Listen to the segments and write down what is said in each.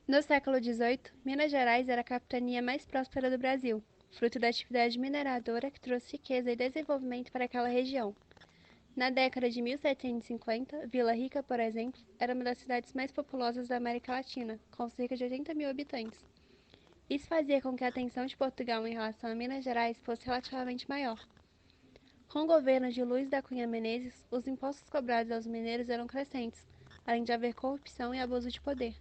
No século XVIII, Minas Gerais era a capitania mais próspera do Brasil, fruto da atividade mineradora que trouxe riqueza e desenvolvimento para aquela região. Na década de 1750, Vila Rica, por exemplo, era uma das cidades mais populosas da América Latina, com cerca de 80 mil habitantes. Isso fazia com que a atenção de Portugal em relação a Minas Gerais fosse relativamente maior. Com o governo de Luiz da Cunha Menezes, os impostos cobrados aos mineiros eram crescentes, além de haver corrupção e abuso de poder.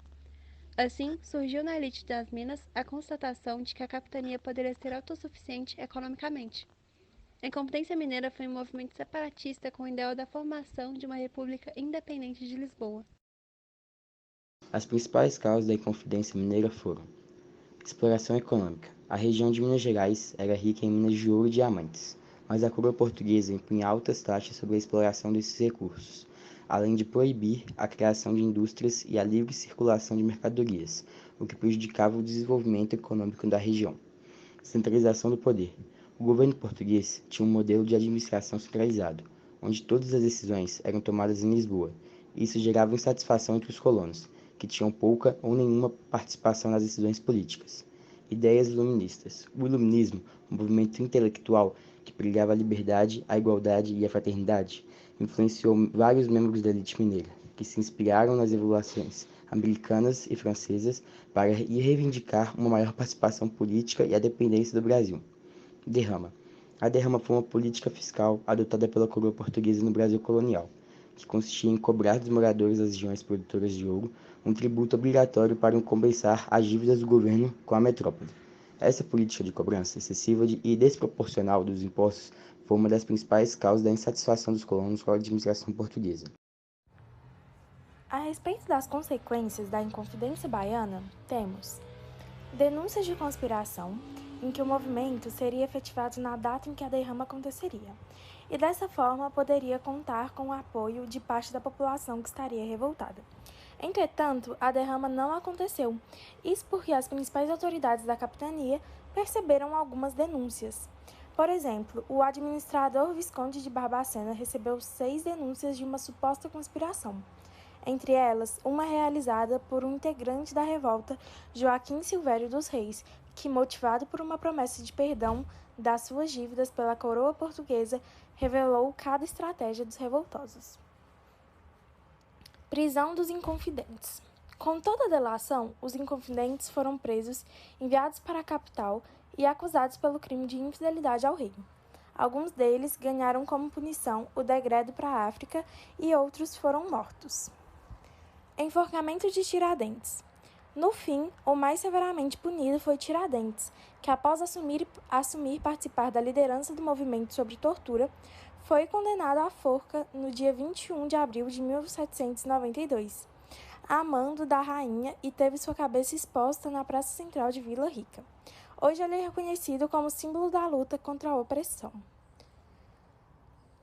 Assim, surgiu na elite das Minas a constatação de que a capitania poderia ser autossuficiente economicamente. A Inconfidência Mineira foi um movimento separatista com o ideal da formação de uma república independente de Lisboa. As principais causas da Inconfidência Mineira foram: exploração econômica. A região de Minas Gerais era rica em minas de ouro e diamantes, mas a coroa portuguesa impunha altas taxas sobre a exploração desses recursos, além de proibir a criação de indústrias e a livre circulação de mercadorias, o que prejudicava o desenvolvimento econômico da região. Centralização do poder. O governo português tinha um modelo de administração centralizado, onde todas as decisões eram tomadas em Lisboa. Isso gerava insatisfação entre os colonos, que tinham pouca ou nenhuma participação nas decisões políticas. Ideias iluministas. O iluminismo, um movimento intelectual que pregava a liberdade, a igualdade e a fraternidade, influenciou vários membros da elite mineira, que se inspiraram nas revoluções americanas e francesas para reivindicar uma maior participação política e a dependência do Brasil. Derrama. A derrama foi uma política fiscal adotada pela coroa portuguesa no Brasil colonial, que consistia em cobrar dos moradores das regiões produtoras de ouro um tributo obrigatório para compensar as dívidas do governo com a metrópole. Essa política de cobrança excessiva e desproporcional dos impostos foi uma das principais causas da insatisfação dos colonos com a administração portuguesa. A respeito das consequências da Inconfidência Baiana, temos denúncias de conspiração, em que o movimento seria efetivado na data em que a derrama aconteceria, e dessa forma poderia contar com o apoio de parte da população que estaria revoltada. Entretanto, a derrama não aconteceu, isso porque as principais autoridades da capitania perceberam algumas denúncias. Por exemplo, o administrador Visconde de Barbacena recebeu 6 denúncias de uma suposta conspiração. Entre elas, uma realizada por um integrante da revolta, Joaquim Silvério dos Reis, que, motivado por uma promessa de perdão das suas dívidas pela coroa portuguesa, revelou cada estratégia dos revoltosos. Prisão dos Inconfidentes. Com toda a delação, os Inconfidentes foram presos, enviados para a capital e acusados pelo crime de infidelidade ao rei. Alguns deles ganharam como punição o degredo para a África e outros foram mortos. Enforcamento de Tiradentes. No fim, o mais severamente punido foi Tiradentes, que após assumir participar da liderança do movimento sobre tortura, foi condenado à forca no dia 21 de abril de 1792, a mando da rainha, e teve sua cabeça exposta na praça central de Vila Rica. Hoje ele é reconhecido como símbolo da luta contra a opressão.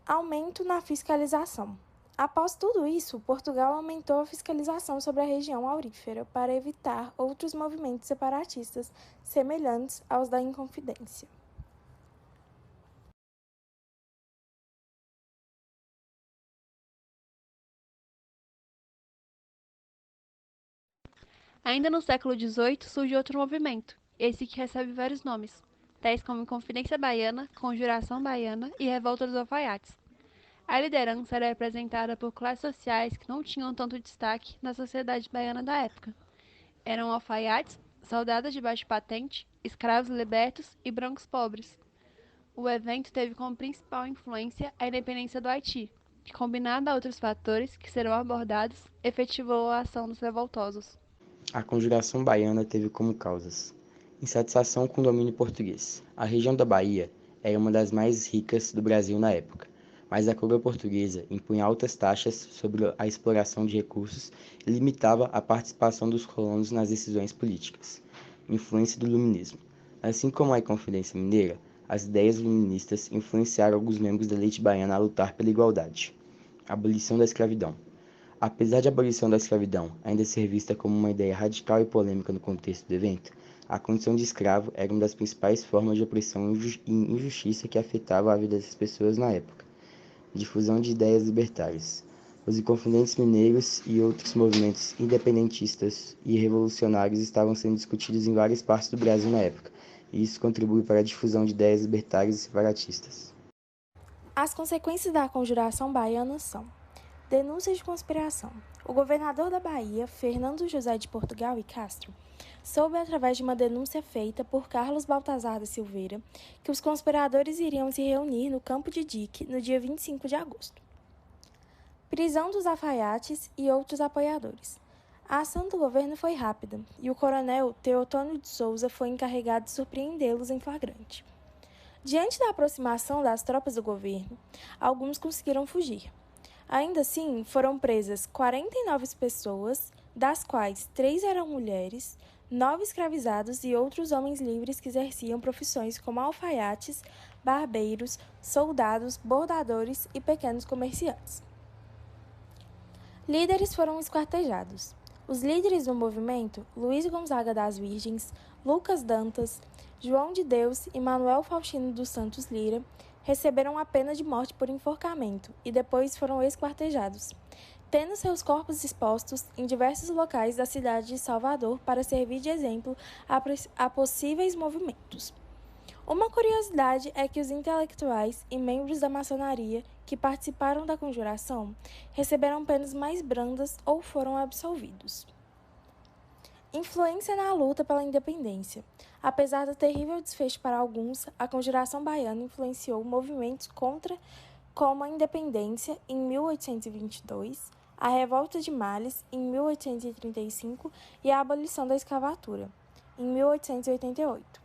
Aumento na fiscalização. Após tudo isso, Portugal aumentou a fiscalização sobre a região aurífera para evitar outros movimentos separatistas semelhantes aos da Inconfidência. Ainda no século XVIII surge outro movimento, esse que recebe vários nomes, tais como Inconfidência Baiana, Conjuração Baiana e Revolta dos Alfaiates. A liderança era representada por classes sociais que não tinham tanto destaque na sociedade baiana da época. Eram alfaiates, soldados de baixa patente, escravos libertos e brancos pobres. O evento teve como principal influência a independência do Haiti, que, combinada a outros fatores que serão abordados, efetivou a ação dos revoltosos. A Conjuração Baiana teve como causas: insatisfação com o domínio português. A região da Bahia era uma das mais ricas do Brasil na época, mas a coroa portuguesa impunha altas taxas sobre a exploração de recursos e limitava a participação dos colonos nas decisões políticas. Influência do iluminismo. Assim como a Inconfidência Mineira, as ideias iluministas influenciaram alguns membros da elite baiana a lutar pela igualdade. Abolição da escravidão. Apesar de a abolição da escravidão ainda ser vista como uma ideia radical e polêmica no contexto do evento, a condição de escravo era uma das principais formas de opressão e injustiça que afetava a vida dessas pessoas na época. Difusão de ideias libertárias. Os Inconfidentes Mineiros e outros movimentos independentistas e revolucionários estavam sendo discutidos em várias partes do Brasil na época, e isso contribui para a difusão de ideias libertárias e separatistas. As consequências da Conjuração Baiana são: denúncias de conspiração. O governador da Bahia, Fernando José de Portugal e Castro, soube através de uma denúncia feita por Carlos Baltazar da Silveira que os conspiradores iriam se reunir no Campo de Dique no dia 25 de agosto. Prisão dos alfaiates e outros apoiadores. A ação do governo foi rápida e o coronel Teotônio de Souza foi encarregado de surpreendê-los em flagrante. Diante da aproximação das tropas do governo, alguns conseguiram fugir. Ainda assim, foram presas 49 pessoas, das quais 3 eram mulheres, 9 escravizados e outros homens livres que exerciam profissões como alfaiates, barbeiros, soldados, bordadores e pequenos comerciantes. Líderes foram esquartejados. Os líderes do movimento, Luiz Gonzaga das Virgens, Lucas Dantas, João de Deus e Manuel Faustino dos Santos Lira, receberam a pena de morte por enforcamento e depois foram esquartejados, tendo seus corpos expostos em diversos locais da cidade de Salvador para servir de exemplo a possíveis movimentos. Uma curiosidade é que os intelectuais e membros da maçonaria que participaram da conjuração receberam penas mais brandas ou foram absolvidos. Influência na luta pela independência. Apesar do terrível desfecho para alguns, a Conjuração Baiana influenciou movimentos como a independência em 1822, a Revolta de Males em 1835 e a abolição da escravatura em 1888.